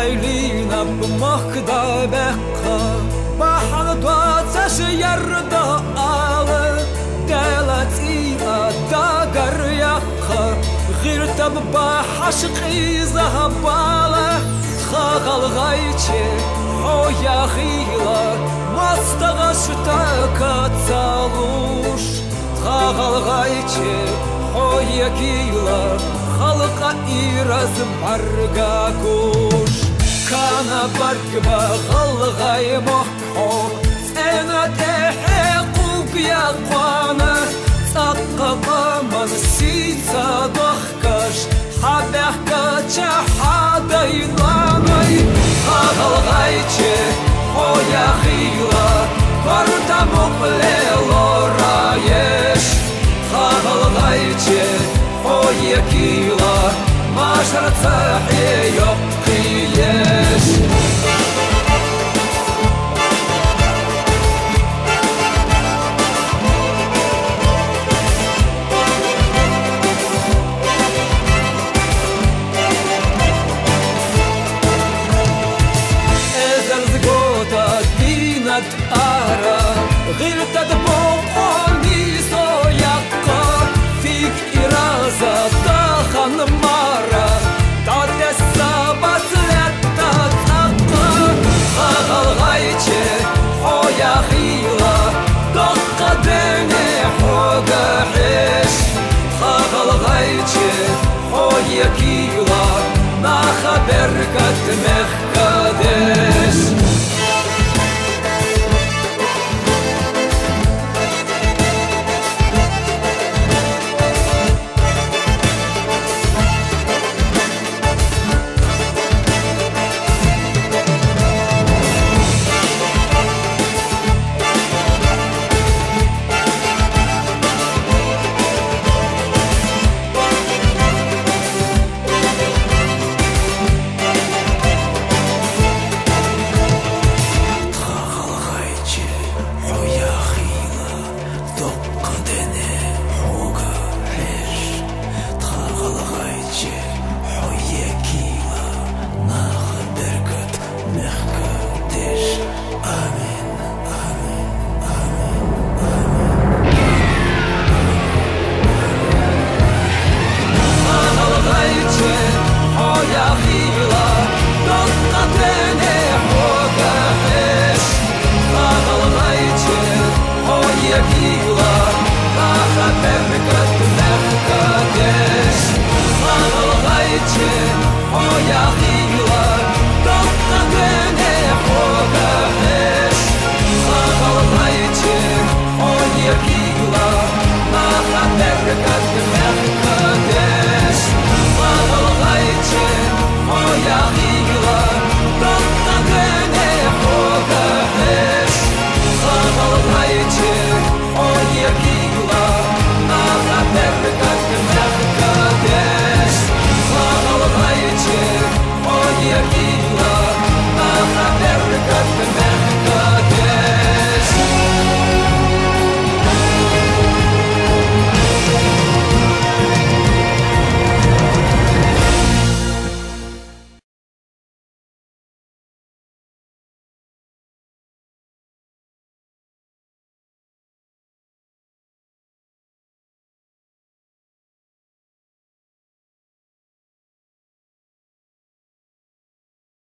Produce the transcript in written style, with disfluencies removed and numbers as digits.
Ceylina b'mohkda bekka Bahar dwatsash yarda alı Delatina da garyakha Ghirta b'bahash qiza bala Tchagal ghayche hoya khila Mastagash takatsalush Tchagal ghayche hoya khila Halqa iraz margakush Kana barkba ghalghay mohho Sena tehiqu biyaqwana Taqqa man sitsa dokhkash Habehka chahadaylanay Ghalghayche hoya khila Barta muqlelo rayesh Ghalghayche hoya khila Mashar tsahi yoqiyesh Ara غيرت دبوقني سوياقا فيك إرازة داخل مرة تعد السبت لتتقى خغل غيتي حويا خيلة دقة ديني حوغا حيش خغل غيتي حويا كيلة ما خبرك تمخ قدش